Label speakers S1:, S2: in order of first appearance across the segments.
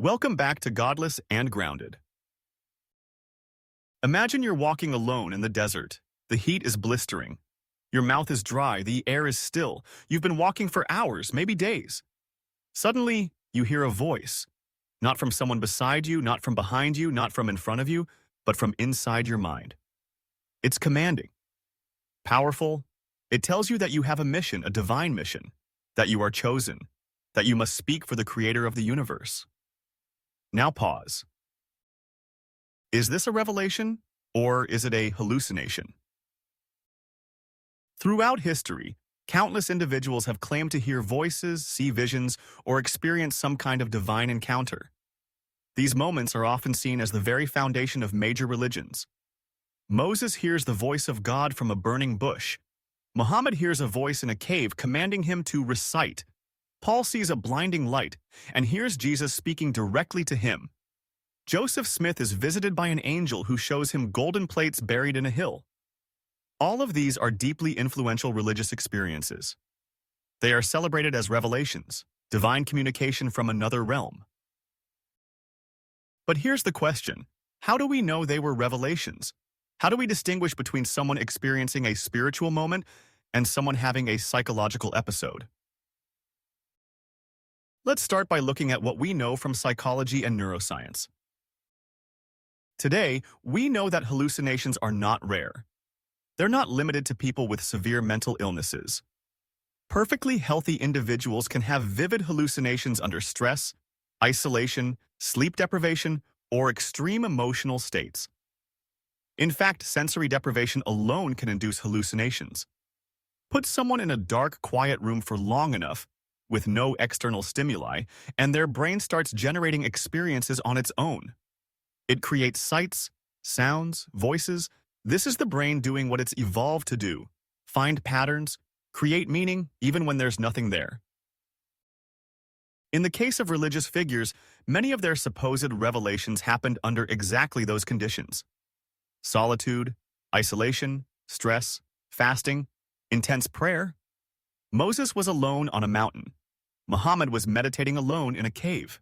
S1: Welcome back to Godless and Grounded. Imagine you're walking alone in the desert. The heat is blistering. Your mouth is dry, the air is still. You've been walking for hours, maybe days. Suddenly, you hear a voice. Not from someone beside you, not from behind you, not from in front of you, but from inside your mind. It's commanding, powerful. It tells you that you have a mission, a divine mission, that you are chosen, that you must speak for the creator of the universe. Now pause. Is this a revelation, or is it a hallucination? Throughout history, countless individuals have claimed to hear voices, see visions, or experience some kind of divine encounter. These moments are often seen as the very foundation of major religions. Moses hears the voice of God from a burning bush. Muhammad hears a voice in a cave commanding him to recite. Paul sees a blinding light and hears Jesus speaking directly to him. Joseph Smith is visited by an angel who shows him golden plates buried in a hill. All of these are deeply influential religious experiences. They are celebrated as revelations, divine communication from another realm. But here's the question: how do we know they were revelations? How do we distinguish between someone experiencing a spiritual moment and someone having a psychological episode? Let's start by looking at what we know from psychology and neuroscience. Today, we know that hallucinations are not rare. They're not limited to people with severe mental illnesses. Perfectly healthy individuals can have vivid hallucinations under stress, isolation, sleep deprivation, or extreme emotional states. In fact, sensory deprivation alone can induce hallucinations. Put someone in a dark, quiet room for long enough, with no external stimuli, and their brain starts generating experiences on its own. It creates sights, sounds, voices. This is the brain doing what it's evolved to do: find patterns, create meaning, even when there's nothing there. In the case of religious figures, many of their supposed revelations happened under exactly those conditions: solitude, isolation, stress, fasting, intense prayer. Moses was alone on a mountain. Muhammad was meditating alone in a cave.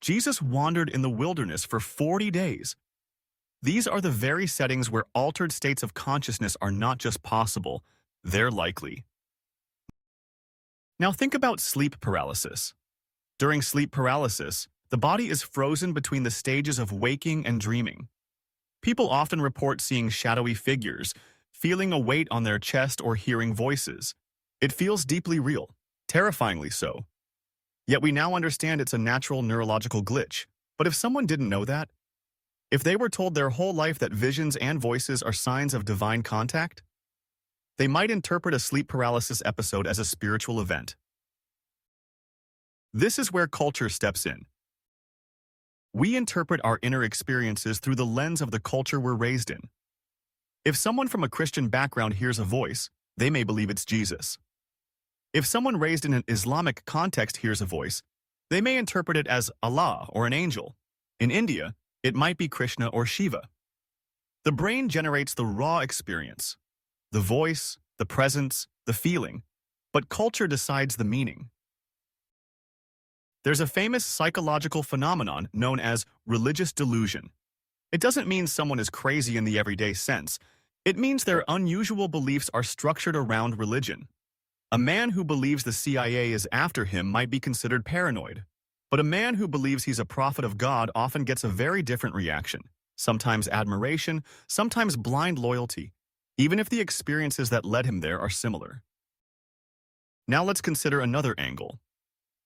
S1: Jesus wandered in the wilderness for 40 days. These are the very settings where altered states of consciousness are not just possible, they're likely. Now think about sleep paralysis. During sleep paralysis, the body is frozen between the stages of waking and dreaming. People often report seeing shadowy figures, feeling a weight on their chest, or hearing voices. It feels deeply real, terrifyingly so. Yet we now understand it's a natural neurological glitch. But if someone didn't know that, if they were told their whole life that visions and voices are signs of divine contact, they might interpret a sleep paralysis episode as a spiritual event. This is where culture steps in. We interpret our inner experiences through the lens of the culture we're raised in. If someone from a Christian background hears a voice, they may believe it's Jesus. If someone raised in an Islamic context hears a voice, they may interpret it as Allah or an angel. In India, it might be Krishna or Shiva. The brain generates the raw experience, the voice, the presence, the feeling, but culture decides the meaning. There's a famous psychological phenomenon known as religious delusion. It doesn't mean someone is crazy in the everyday sense. It means their unusual beliefs are structured around religion. A man who believes the CIA is after him might be considered paranoid. But a man who believes he's a prophet of God often gets a very different reaction, sometimes admiration, sometimes blind loyalty, even if the experiences that led him there are similar. Now let's consider another angle: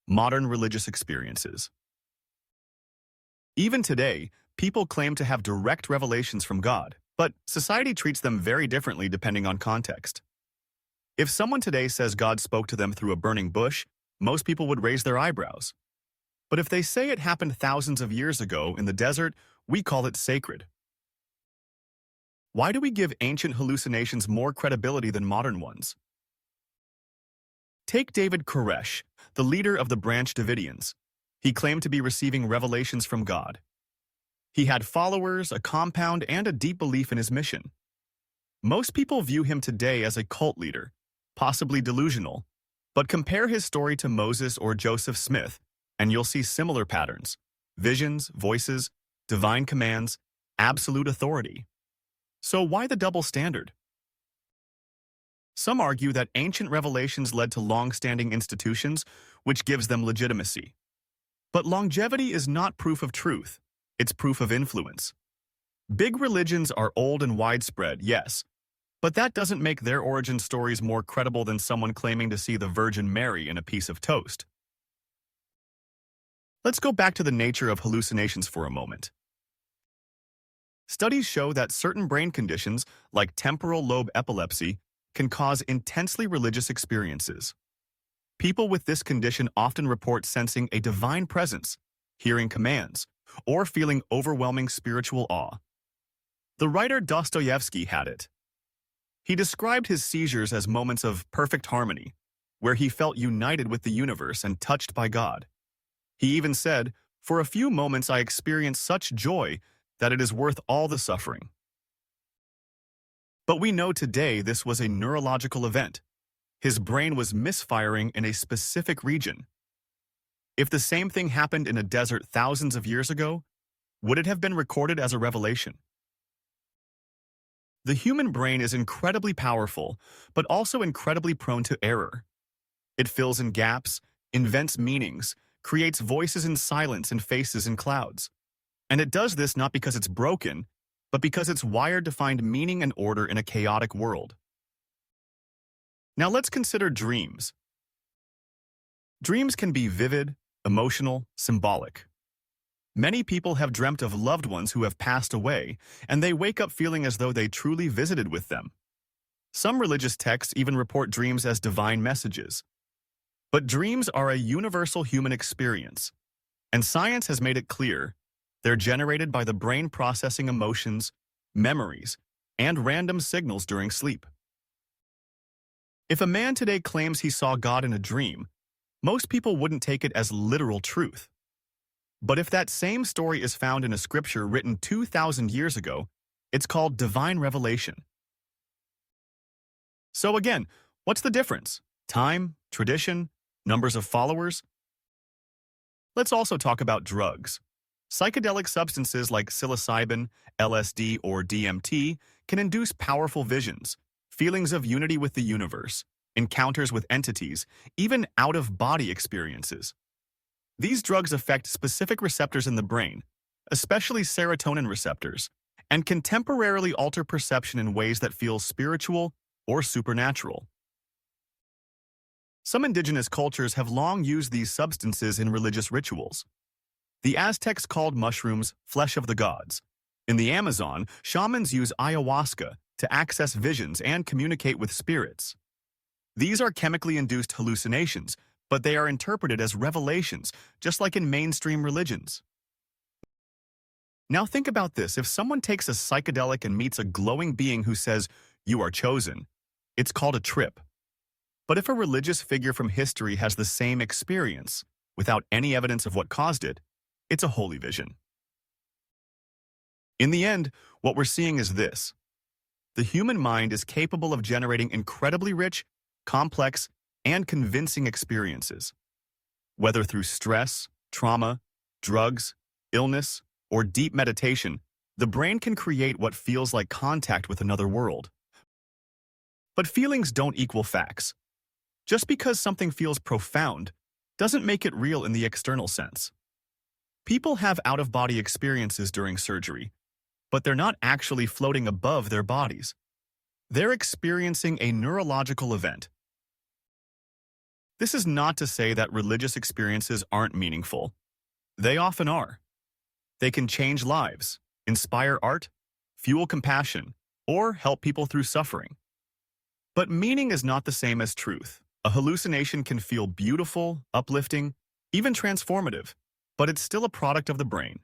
S1: modern religious experiences. Even today, people claim to have direct revelations from God, but society treats them very differently depending on context. If someone today says God spoke to them through a burning bush, most people would raise their eyebrows. But if they say it happened thousands of years ago in the desert, we call it sacred. Why do we give ancient hallucinations more credibility than modern ones? Take David Koresh, the leader of the Branch Davidians. He claimed to be receiving revelations from God. He had followers, a compound, and a deep belief in his mission. Most people view him today as a cult leader, possibly delusional, but compare his story to Moses or Joseph Smith, and you'll see similar patterns: visions, voices, divine commands, absolute authority. So why the double standard? Some argue that ancient revelations led to long-standing institutions, which gives them legitimacy. But longevity is not proof of truth, it's proof of influence. Big religions are old and widespread, yes, but that doesn't make their origin stories more credible than someone claiming to see the Virgin Mary in a piece of toast. Let's go back to the nature of hallucinations for a moment. Studies show that certain brain conditions, like temporal lobe epilepsy, can cause intensely religious experiences. People with this condition often report sensing a divine presence, hearing commands, or feeling overwhelming spiritual awe. The writer Dostoevsky had it. He described his seizures as moments of perfect harmony, where he felt united with the universe and touched by God. He even said, "For a few moments I experienced such joy that it is worth all the suffering." But we know today this was a neurological event. His brain was misfiring in a specific region. If the same thing happened in a desert thousands of years ago, would it have been recorded as a revelation? The human brain is incredibly powerful, but also incredibly prone to error. It fills in gaps, invents meanings, creates voices in silence and faces in clouds. And it does this not because it's broken, but because it's wired to find meaning and order in a chaotic world. Now let's consider dreams. Dreams can be vivid, emotional, symbolic. Many people have dreamt of loved ones who have passed away, and they wake up feeling as though they truly visited with them. Some religious texts even report dreams as divine messages. But dreams are a universal human experience, and science has made it clear they're generated by the brain processing emotions, memories, and random signals during sleep. If a man today claims he saw God in a dream, most people wouldn't take it as literal truth. But if that same story is found in a scripture written 2,000 years ago, it's called divine revelation. So again, what's the difference? Time, tradition, numbers of followers? Let's also talk about drugs. Psychedelic substances like psilocybin, LSD, or DMT can induce powerful visions, feelings of unity with the universe, encounters with entities, even out-of-body experiences. These drugs affect specific receptors in the brain, especially serotonin receptors, and can temporarily alter perception in ways that feel spiritual or supernatural. Some indigenous cultures have long used these substances in religious rituals. The Aztecs called mushrooms flesh of the gods. In the Amazon, shamans use ayahuasca to access visions and communicate with spirits. These are chemically induced hallucinations, but they are interpreted as revelations, just like in mainstream religions. Now think about this. If someone takes a psychedelic and meets a glowing being who says, "You are chosen," it's called a trip. But if a religious figure from history has the same experience, without any evidence of what caused it, it's a holy vision. In the end, what we're seeing is this. The human mind is capable of generating incredibly rich, complex, and convincing experiences. Whether through stress, trauma, drugs, illness, or deep meditation, the brain can create what feels like contact with another world. But feelings don't equal facts. Just because something feels profound doesn't make it real in the external sense. People have out-of-body experiences during surgery, but they're not actually floating above their bodies. They're experiencing a neurological event. This is not to say that religious experiences aren't meaningful. They often are. They can change lives, inspire art, fuel compassion, or help people through suffering. But meaning is not the same as truth. A hallucination can feel beautiful, uplifting, even transformative, but it's still a product of the brain.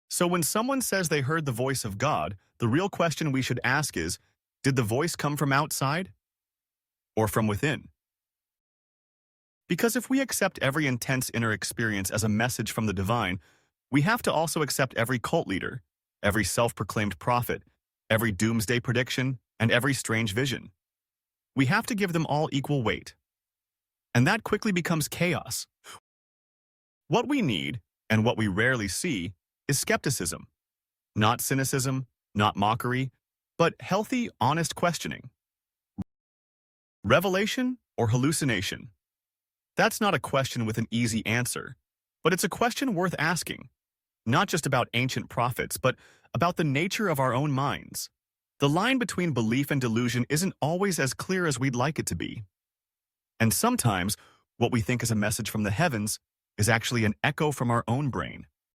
S1: So when someone says they heard the voice of God, the real question we should ask is, did the voice come from outside or from within? Because if we accept every intense inner experience as a message from the divine, we have to also accept every cult leader, every self-proclaimed prophet, every doomsday prediction, and every strange vision. We have to give them all equal weight. And that quickly becomes chaos. What we need, And what we rarely see is skepticism. Not cynicism, not mockery, but healthy, honest questioning. Revelation or hallucination? That's not a question with an easy answer, but it's a question worth asking, not just about ancient prophets, but about the nature of our own minds. The line between belief and delusion isn't always as clear as we'd like it to be. And sometimes, what we think is a message from the heavens is actually an echo from our own brain.